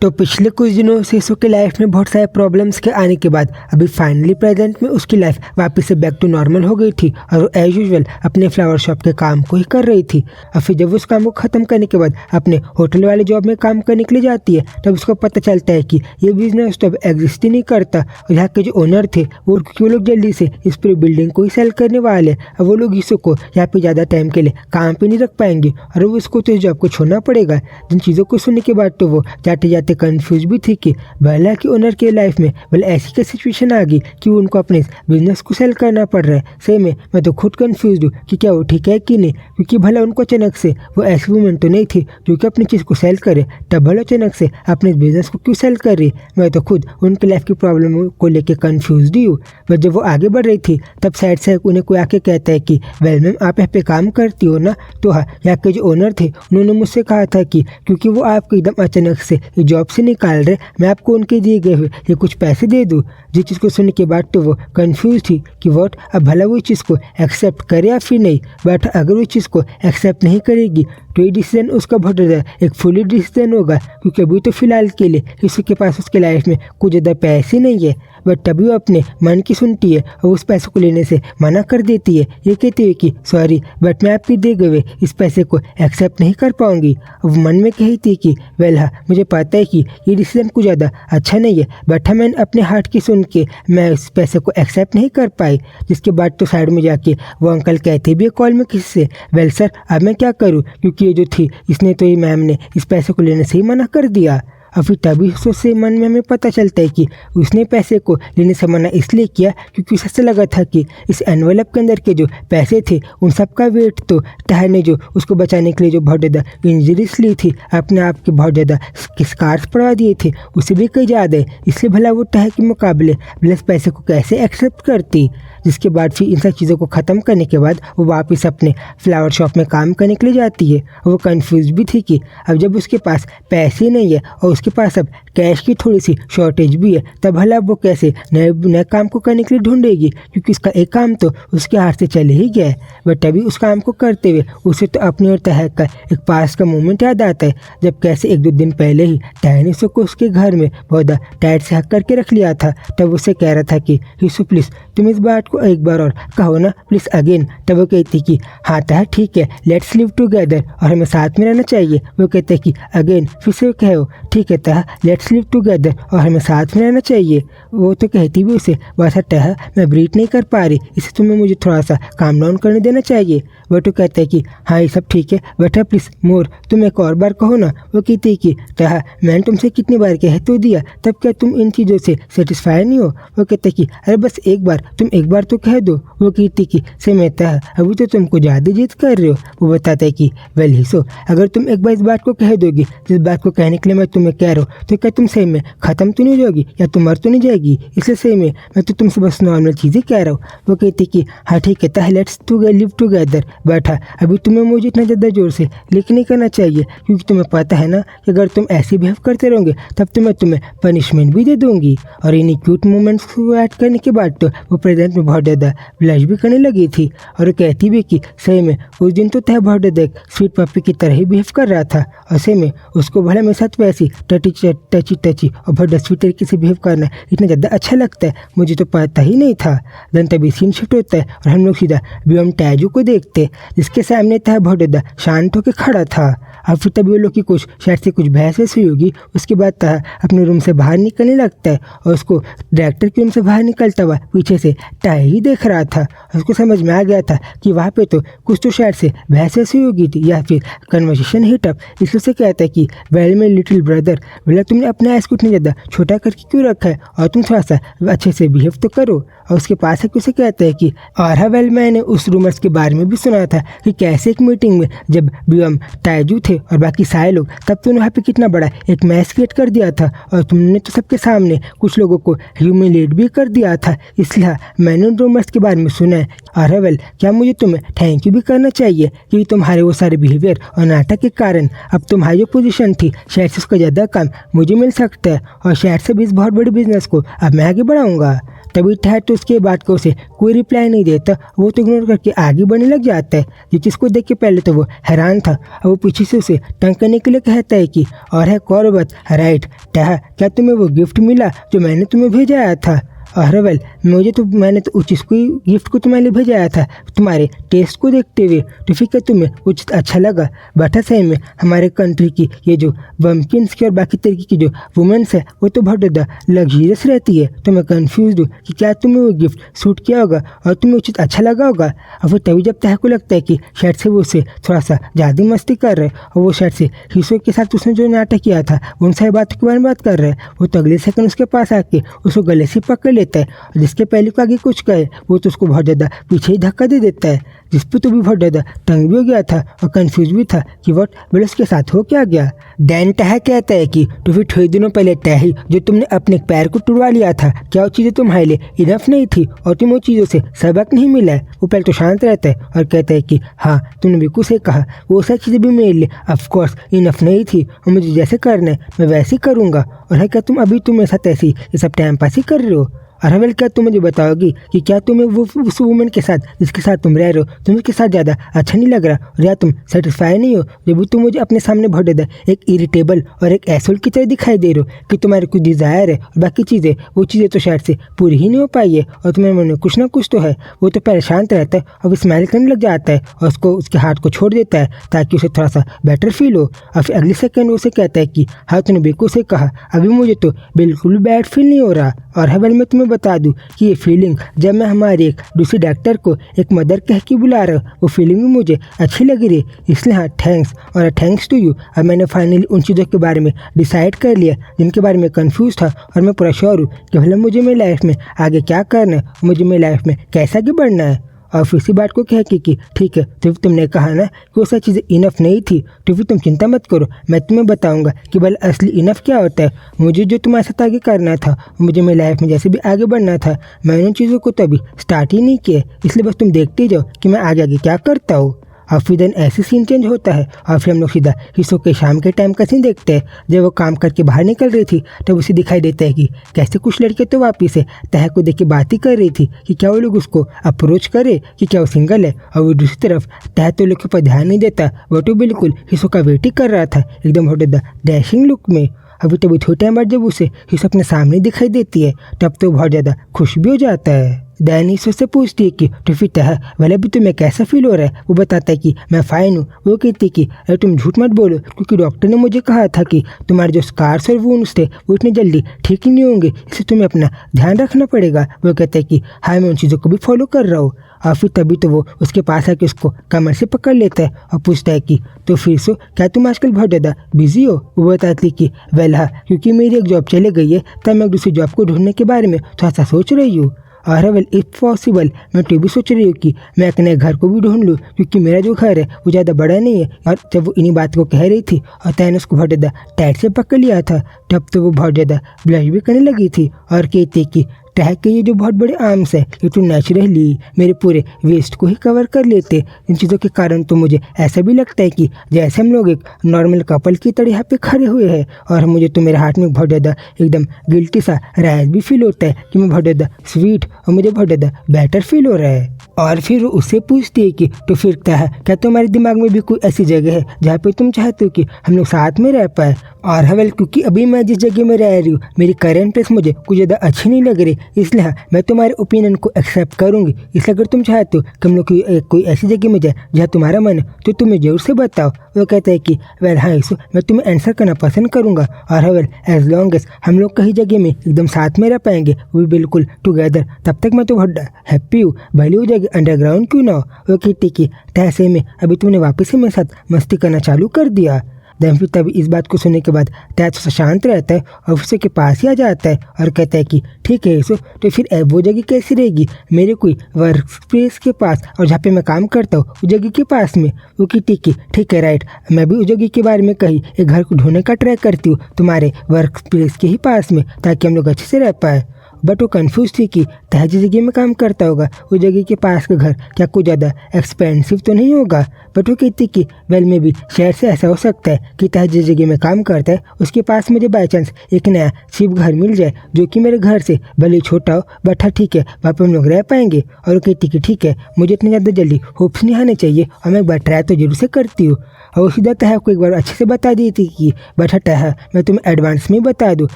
तो पिछले कुछ दिनों से उसके लाइफ में बहुत सारे प्रॉब्लम्स के आने के बाद अभी फाइनली प्रेजेंट में उसकी लाइफ वापस से बैक टू नॉर्मल हो गई थी और वो एज यूजुअल अपने फ्लावर शॉप के काम को ही कर रही थी। और फिर जब उस काम को ख़त्म करने के बाद अपने होटल वाले जॉब में काम करने के लिए जाती है तब उसको पता चलता है कि ये बिजनेस तो अब एग्जिस्ट ही नहीं करता और यहाँ के जो ओनर थे वो लोग जल्दी से इस पूरी बिल्डिंग को ही सेल करने वाले। अब वो लोग इसको यहाँ पे ज़्यादा टाइम के लिए काम पे नहीं रख पाएंगे और वो उसको तो इस जॉब को छोड़ना पड़ेगा। जिन चीज़ों को सुनने के बाद तो वो जाते जाते कंफ्यूज भी थी कि भला कि ओनर के लाइफ में भले ऐसी क्या सिचुएशन आ गई कि उनको अपने बिजनेस को सेल करना पड़ रहा है। सही में मैं तो खुद कंफ्यूज हूँ कि क्या वो ठीक है कि नहीं, क्योंकि भला उनको अचानक से वो ऐसी वूमेन तो नहीं थी जो कि अपनी चीज़ को सेल करे, तब भला अचानक से अपने बिजनेस को क्यों सेल कर रही। मैं तो खुद उनके लाइफ की प्रॉब्लम को लेकर कंफ्यूज ही हूँ। बट जब वो आगे बढ़ रही थी तब साइड से उन्हें कोई आके कहता है कि वेल मैम आप यहाँ पे काम करती हो ना। तो हाँ, यहाँ के जो ओनर थे उन्होंने मुझसे कहा था कि क्योंकि वो आपको एकदम अचानक से जॉब से निकाल रहे, मैं आपको उनके दिए गए हुए ये कुछ पैसे दे दूँ। जिस चीज़ को सुनने के बाद तो वो कंफ्यूज थी कि वॉट, अब भला वो इस चीज़ को एक्सेप्ट करे या फिर नहीं। बट अगर वो चीज़ को एक्सेप्ट नहीं करेगी तो ये डिसीजन उसका बहुत ज़्यादा एक फुली डिसीजन होगा, क्योंकि अभी तो फिलहाल के लिए किसी के पास उसके लाइफ में कुछ ज़्यादा पैसे नहीं है। बट तभी वो अपने मन की सुनती है और उस पैसे को लेने से मना कर देती है, ये कहती है कि सॉरी बट मैं आपके दिए गए इस पैसे को एक्सेप्ट नहीं कर पाऊंगी। वो मन में कही थी कि वेल हाँ, मुझे पता है कि ये डिसीजन कुछ ज़्यादा अच्छा नहीं है, बट हाँ मैंने अपने हार्ट की सुन के मैं इस पैसे को एक्सेप्ट नहीं कर पाई। जिसके बाद तो साइड में जाके वो अंकल कहते भी कॉल में किसी से, वेल सर अब मैं क्या करूँ, क्योंकि ये जो थी इसने तो ये मैम ने इस पैसे को लेने से ही मना कर दिया। और फिर तभी से मन में हमें पता चलता है कि उसने पैसे को लेने से मना इसलिए किया क्योंकि उसे ऐसा लगा था कि इस एनवेलप के अंदर के जो पैसे थे उन सब का वेट तो टायर ने जो उसको बचाने के लिए जो बहुत ज़्यादा इंजरीज ली थी, अपने आप के बहुत ज़्यादा स्कार्स पड़वा दिए थे, उसे भी कहीं ज़्यादा है। इसलिए भला वो टायर के मुकाबले भले इस पैसे को कैसे एक्सेप्ट करती। जिसके बाद फिर इन सब चीज़ों को ख़त्म करने के बाद वो वापस अपने फ्लावर शॉप में काम करने के लिए जाती है। वो कंफ्यूज भी थी कि अब जब उसके पास पैसे नहीं है और उसके पास अब कैश की थोड़ी सी शॉर्टेज भी है, तब भला वो कैसे नए काम को करने के लिए ढूंढेगी, क्योंकि उसका एक काम तो उसके हाथ से चले ही गया है। बट तभी उस काम को करते हुए उसे तो अपनी और तहर का एक पास का मोमेंट याद आता है, जब कैसे एक दो दिन पहले ही टहनिसो को उसके घर में बहुत टाइट से हक करके रख लिया था। तब उसे कह रहा था कि हिसू प्लीज़ तुम इस बात को एक बार और कहो ना प्लीज़ अगेन। तब वो कहती कि हाँ तहर ठीक है, लेट्स लिव टुगेदर और हमें साथ में रहना चाहिए। वो कहते हैं कि अगेन फिर से कहो ठीक है तह लेट्स लिव टुगेदर और हमें साथ में रहना चाहिए। वो तो कहती भी उसे बस तह मैं ब्रीथ नहीं कर पा रही, इसे तुम्हें मुझे थोड़ा सा काम डाउन करने देना चाहिए। वो तो कहता है कि हाँ ये सब ठीक है बट प्लीज़ मोर तुम एक और बार कहो ना। वो कहती है कि तह मैंने तुमसे कितनी बार कह तो दिया, तब क्या तुम इन चीज़ों से सेटिस्फाई नहीं हो। वो कहते हैं कि अरे बस एक बार, तुम एक बार तो कह दो। वो कहती कि से मैं तह अभी तो तुमको ज़्यादा जिद कर रहे हो। वो बताता है कि वेल हिसो अगर तुम एक बार इस बात को कह दोगी, जिस बात को कहने के लिए मैं तुम्हें कह रहा हूँ, तो क्या तुम सही में ख़त्म तो नहीं हो जाओगी या तुम मर तो नहीं जाएगी। इसलिए सही में मैं तो तुमसे बस नॉर्मल चीज़ें कह रहा हूँ। वो कहती कि हाँ ठीक है तह लेट्स लिव टुगेदर, बट हाँ अभी तुम्हें मुझे इतना ज़्यादा जोर से लिख नहीं करना चाहिए, क्योंकि तुम्हें पता है ना कि अगर तुम ऐसे बिहेव करते रहोगे तब तो मैं तुम्हें पनिशमेंट भी दे दूँगी। और इन क्यूट मोमेंट्स को ऐड करने के बाद तो वो प्रेजेंट में बहुत ज़्यादा ब्लश भी करने लगी थी और वो कहती भी कि सही में उस दिन तो तह बहुत ज़्यादा एक स्वीट पप्पी की तरह ही बिहेव कर रहा था। और सही में उसको भले मेरे साथ वैसी टची और बहुत स्वीट तरीके से बिहेव करना इतना ज़्यादा अच्छा लगता है, मुझे तो पता ही नहीं था। देन तभी सीन शिफ्ट होता है और हम लोग सीधा बियम टैजू को देखते जिसके सामने था बहुत ज़्यादा शांत होकर खड़ा था। और फिर तभी वो लोग की कुछ शायद से कुछ बहस वैसी होगी। उसके बाद तह अपने रूम से बाहर निकलने लगता है और उसको डायरेक्टर के रूम से बाहर निकलता हुआ पीछे से टाई ही देख रहा था। उसको समझ में आ गया था कि वहाँ पे तो कुछ तो शायद से बहस ऐसी होगी थी या फिर कन्वर्सेशन हिटअप। इसलिए उसे कहता है कि वेल में लिटिल ब्रदर, बोला तुमने अपने आइस को इतना ज़्यादा छोटा करके क्यों रखा है और तुम थोड़ा सा अच्छे से बिहेव तो करो। और उसके पास है कि उसे कहता है कि और हाँ वेल मैंने उस रूमर्स के बारे में भी सुना था कि कैसे एक मीटिंग में जब बियम टाइजू थे और बाकी सारे लोग, तब तुमने वहाँ पे कितना बड़ा एक मैच क्रिएट कर दिया था और तुमने तो सबके सामने कुछ लोगों को ह्यूमिलेट भी कर दिया था। इसलिए मैंने फॉरेन रूमर्स के बारे में सुना है। और वेल, क्या मुझे तुम्हें थैंक यू भी करना चाहिए क्योंकि तुम्हारे वो सारे बिहेवियर और नाटक के कारण अब तुम्हारी जो पोजीशन थी शायद से उसका ज़्यादा काम मुझे मिल सकता है और शायद से भी इस बहुत बड़े बिजनेस को अब मैं आगे बढ़ाऊंगा। तभी टैट तो उसके बाद को उसे कोई रिप्लाई नहीं देता, वो तो इग्नोर करके आगे बढ़ने लग जाता है। ये चीज़ को देख के पहले तो वो हैरान था और वो पीछे से उसे तंग करने के लिए कहता है कि और है कौरबत राइट टह, क्या तुम्हें वो गिफ्ट मिला जो मैंने तुम्हें भेजा था? और वेल, मैंने तो उस चीज़ को गिफ्ट को तुम्हारे लिए भेजाया था तुम्हारे टेस्ट को देखते हुए, तो फिर क्या तुम्हें उचित अच्छा लगा? बता सही में हमारे कंट्री की ये जो बम्किन्स की और बाकी तरीके की जो वुमेंस है वो तो बहुत ज़्यादा लग्जरियस रहती है, तो मैं कन्फ्यूज हूँ कि क्या तुम्हें वो गिफ्ट सूट किया होगा और तुम्हें उचित अच्छा लगा होगा। और फिर तभी जब तह को लगता है कि शायद से वो उससे थोड़ा सा ज़्यादा मस्ती कर रहे और वो शायद से हिस्सों के साथ उसने जो नाटक किया था उन सारी बातों के बारे में बात कर रहे हैं, वो तो अगले सेकंड उसके पास आके उसको गले से पकड़ लेता है और जिसके पहले को आगे कुछ कहे वो तो उसको बहुत ज़्यादा पीछे ही धक्का दे देता है, जिस पर तो भी बहुत ज़्यादा तंग भी हो गया था और कंफ्यूज भी था कि वट बोले उसके साथ हो क्या गया। डैन टह कहता है कि तो फिर थोड़े दिनों पहले टही जो तुमने अपने पैर को टुड़वा लिया था, क्या वो चीज़ें तुम्हारे लिए इनफ नहीं थी और तुम्हें वो चीज़ों से सबक नहीं मिला है? वो पहले तो शांत रहता है और कहता है कि हाँ तुमने बिल्कुल सही कहा, वो सब चीज़ें भी मेरे लिए ऑफकोर्स इनफ नहीं थी और मुझे जैसे करना है मैं वैसे ही करूँगा। और है क्या तुम अभी मेरे साथ ऐसी ये सब टाइम पास ही कर रहे हो? और हवेल, क्या तुम मुझे बताओगी कि क्या तुम्हें वो उस वुमेन के साथ जिसके साथ तुम रह रहे हो तुम्हें के साथ ज़्यादा अच्छा नहीं लग रहा और या तुम सेटिस्फाई नहीं हो जब तुम मुझे अपने सामने बहुत ज़्यादा एक इरिटेबल और एक एसोल की तरह दिखाई दे रहे हो कि तुम्हारे कुछ डिज़ायर है और बाकी चीज़ें वो चीज़ें तो शायद से पूरी ही नहीं हो पाई है और तुम्हारे मन में कुछ ना कुछ तो है। वो तो पहले शांत रहता है और वो स्माइल करने लग जाता है और उसको उसके हाथ को छोड़ देता है ताकि उसे थोड़ा सा बेटर फील हो। और फिर अगले सेकेंड उसे कहता है कि हाँ तुमने बिल्कुल से कहा, अभी मुझे तो बिल्कुल बैड फील नहीं हो रहा। और हवेल, मैं तुम्हें बता दूं कि ये फीलिंग जब मैं हमारे एक दूसरे डॉक्टर को एक मदर कह के बुला रहा हूँ वो फीलिंग भी मुझे अच्छी लग रही है, इसलिए हाँ थैंक्स और थैंक्स टू यू। अब मैंने फाइनली उन चीज़ों के बारे में डिसाइड कर लिया जिनके बारे में कंफ्यूज था और मैं पूरा श्योर हूँ कि भले मुझे मेरी लाइफ में आगे क्या करना है, मुझे मेरी लाइफ में कैसे आगे बढ़ना है। और फिर इसी बात को कह के कि ठीक है तो तुमने कहा ना कि वो सब चीज़ें इनफ नहीं थी, तो फिर तुम चिंता मत करो, मैं तुम्हें बताऊंगा कि भले असली इनफ क्या होता है। मुझे जो तुम्हारे साथ आगे करना था, मुझे मेरी लाइफ में जैसे भी आगे बढ़ना था, मैंने उन चीज़ों को तो अभी स्टार्ट ही नहीं किया, इसलिए बस तुम देखते जाओ कि मैं आगे आगे क्या करता हूँ। और फिर देन ऐसे सीन चेंज होता है और फिर हम लोग सीधा हिस्सों के शाम के टाइम का सीन देखते हैं। जब वो काम करके बाहर निकल रही थी तब उसे दिखाई देता है कि कैसे कुछ लड़के तो वापिस से तह को देख के बात ही कर रही थी कि क्या वो लोग उसको अप्रोच करे कि क्या वो सिंगल है। और वो दूसरी तरफ तह तो लोग के ऊपर ध्यान नहीं देता, वो तो बिल्कुल हिस्सों का वेट ही कर रहा था एकदम बहुत डैशिंग लुक में। अभी तभी थोड़े टाइम बाद जब उसे हिस्सों अपने सामने दिखाई देती है तब तो बहुत ज़्यादा खुश भी हो जाता है। दैन ईश्वर से पूछती है कि तो फिर तह भले भी तुम्हें कैसा फील हो रहा है? वो बताता है कि मैं फाइन हूँ। वो कहती है कि अरे तुम झूठ मत बोलो क्योंकि डॉक्टर ने मुझे कहा था कि तुम्हारे जो स्कार्स और वुंड्स थे वो इतनी जल्दी ठीक ही नहीं होंगे, इसलिए तुम्हें अपना ध्यान रखना पड़ेगा। वो कहता है कि हाँ मैं उन चीज़ों को भी फॉलो कर रहा हूँ। और फिर तभी तो वो उसके पास आके उसको कमर से पकड़ लेता है और पूछता है कि तो फिर सो क्या तुम आजकल बहुत ज़्यादा बिजी हो? वो बताती है कि वेल हाँ, क्योंकि मेरी एक जॉब चली गई है तब मैं दूसरी जॉब को ढूंढने के बारे में थोड़ा सा सोच रही हूँ। और वेल इफ़ पॉसिबल मैं तो भी सोच रही हूँ कि मैं एक नए घर को भी ढूंढ लूँ क्योंकि मेरा जो घर है वो ज़्यादा बड़ा नहीं है। और जब वो इन्हीं बात को कह रही थी और तैने उसको बहुत ज़्यादा टाइट से पकड़ लिया था तब तो वो बहुत ज़्यादा ब्लश भी करने लगी थी और कहती कि टह के ये जो बहुत बड़े आर्म्स है ये तो नेचुरली मेरे पूरे वेस्ट को ही कवर कर लेते। इन चीज़ों के कारण तो मुझे ऐसा भी लगता है कि जैसे हम लोग एक नॉर्मल कपल की तरह यहाँ पे खड़े हुए हैं और मुझे तो मेरे हाथ में बहुत ज़्यादा एकदम गिल्टी सा रायस भी फील होता है कि मैं बहुत ज़्यादा स्वीट और मुझे बहुत ज़्यादा बेटर फील हो रहा है। और फिर उससे पूछती है कि तो फिर क्या तुम्हारे दिमाग में भी कोई ऐसी जगह है जहाँ पे तुम चाहते हो कि हम लोग साथ में रह पाए? और हवेल, क्योंकि अभी मैं जिस जगह में रह रही हूँ मेरी करेंट प्लेस मुझे कुछ ज़्यादा अच्छी नहीं लग रही, इसलिए हाँ मैं तुम्हारे ओपिनियन को एक्सेप्ट करूँगी। इसलिए अगर तुम चाहते हो कि हम लोग कोई ऐसी जगह में जाए जहाँ तुम्हारा मन है तो तुम्हें जरूर से बताओ। वो कहता है कि वेल हाँ इसो मैं तुम्हें आंसर करना पसंद करूँगा। और हवेल, एज लॉन्ग एज हम लोग कहीं जगह में एकदम साथ में रह पाएंगे वो भी बिल्कुल टुगेदर, तब तक मैं तो बहुत हैप्पी हूँ, भले वो जगह अंडरग्राउंड क्यों ना हो। वो कहती कि तैसे में अभी तुमने वापस से मेरे साथ मस्ती करना चालू कर दिया। देन फिर तभी इस बात को सुनने के बाद टैच शांत रहता है और उसके के पास ही आ जाता है और कहता है कि ठीक है इसो तो फिर वो जगह कैसी रहेगी मेरे कोई वर्क स्पेस के पास और जहाँ पे मैं काम करता हूँ उस जगह के पास में? वो कि ठीक है राइट, मैं भी उस जगह के बारे में कहीं एक घर को ढूंढने का ट्राई करती हूँ तुम्हारे वर्क स्पेस के ही पास में ताकि हम लोग अच्छे से रह पाए। बट वो कंफ्यूज थी कि तह जिस जगह में काम करता होगा उस जगह के पास का घर क्या कुछ ज़्यादा एक्सपेंसिव तो नहीं होगा। बट वो कहती कि वेल में भी शहर से ऐसा हो सकता है कि तह जिस जगह में काम करता है उसके पास मुझे बाई चांस एक नया शिप घर मिल जाए जो कि मेरे घर से भले छोटा हो बट हाँ ठीक है वहाँ पर हम लोग रह पाएंगे। और वो कहती कि ठीक है मुझे इतनी ज़्यादा जल्दी होप्स नहीं आने चाहिए और मैं एक बार ट्राई तो जरूर से करती हूँ। और वो सीधा तह को एक बार अच्छे से बता दी थी कि बट हाँ तह मैं तुम्हें एडवांस में बता दूँ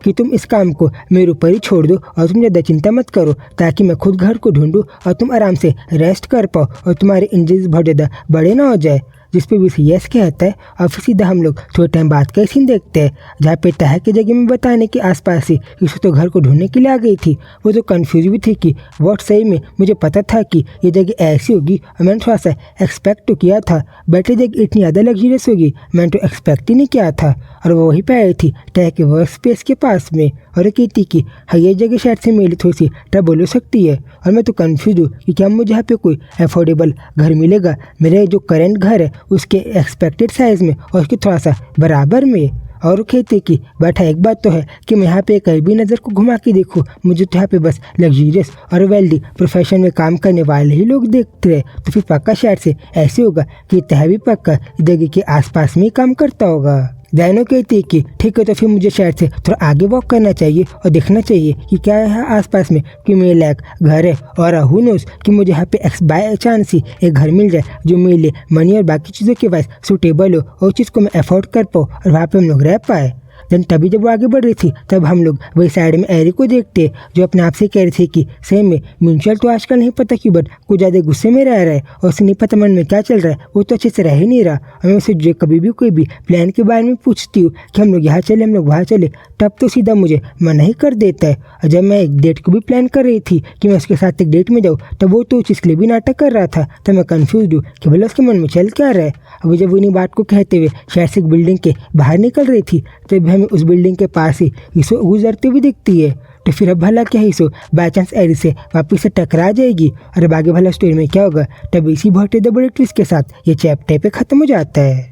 कि तुम इस काम को मेरे ऊपर ही छोड़ दो और तुम ज़्यादा चिंता मत करो ताकि मैं खुद घर को ढूंढूं और तुम आराम से रेस्ट कर पाओ और तुम्हारे इंजरीज बहुत ज़्यादा बड़े ना हो जाए। जिस पे भी उसे यस कहता है और फिर सीधा हम लोग थोड़े टाइम बाद का सीन देखते हैं जहाँ पे तह की जगह में बताने के आसपास ही इसे तो घर को ढूंढने के लिए आ गई थी। वो तो कंफ्यूज भी थी कि व्हाट सही में मुझे पता था कि ये जगह ऐसी होगी और मैंने थोड़ा सा एक्सपेक्ट तो किया था बट ये जगह इतनी ज़्यादा लग्जरियस होगी मैंने तो एक्सपेक्ट ही नहीं किया था। और वो वहीं पर आई थी तह के वर्क स्पेस के पास में और कहती कि हाँ ये जगह शायद से मेरी थोड़ी सी ट्रबल हो सकती है और मैं तो कंफ्यूज हूँ कि क्या मुझे यहाँ पे कोई अफोर्डेबल घर मिलेगा मेरे जो करेंट घर है उसके एक्सपेक्टेड साइज़ में और उसके थोड़ा सा बराबर में। और कहते कि बट एक बात तो है कि मैं यहाँ पे कहीं भी नज़र को घुमा के देखूँ मुझे तो यहाँ पे बस लग्जरियस और वेल्दी प्रोफेशन में काम करने वाले ही लोग देखते हैं। तो फिर पक्का शायद से ऐसे होगा कि तह भी पक्का जगह के आसपास में ही काम करता होगा। डायनो कहती है कि ठीक है तो फिर मुझे शायद से थोड़ा आगे वॉक करना चाहिए और देखना चाहिए कि क्या है आसपास में कि मेरे लायक घर है और हु नोस कि मुझे यहाँ पे एक्स बाय चांस ही एक घर मिल जाए जो मेरे लिए मनी और बाकी चीज़ों के वाइज सूटेबल हो और उस चीज़ को मैं अफोर्ड कर पाऊँ और वहाँ पे हम लोग रह पाए। देन तभी जब वो आगे बढ़ रही थी तब हम लोग वही साइड में एरी को देखते जो अपने आप से कह रही थी कि सेम में म्यूचुअल तो आजकल नहीं पता क्यों बट कुछ ज़्यादा गुस्से में रह रहा है और उसे नहीं पता मन में क्या चल रहा है वो तो अच्छे से रह ही नहीं रहा। और मैं उसे जो कभी भी कोई भी प्लान के बारे में पूछती हूँ कि हम लोग यहाँ चले हम लोग वहाँ चले तब तो सीधा मुझे मना ही कर देता है। और जब मैं एक डेट को भी प्लान कर रही थी कि मैं उसके साथ एक डेट में जाऊँ तब वो तो उस चीज़ के लिए भी नाटक कर रहा था। तब मैं कन्फ्यूज हूँ कि भले उसके मन में चल क्या रहा है। अभी जब उन्हीं बात को कहते हुए शहर से एक बिल्डिंग के बाहर निकल रही थी तब हमें उस बिल्डिंग के पास ही इसो गुजरते हुए दिखती है। तो फिर अब भला क्या इसो बाई चांस एरी से वापस से टकरा जाएगी और अब आगे भला स्टोरी में क्या होगा तब इसी बहुत बड़े ट्विस्ट के साथ ये चैप्टर पे खत्म हो जाता है।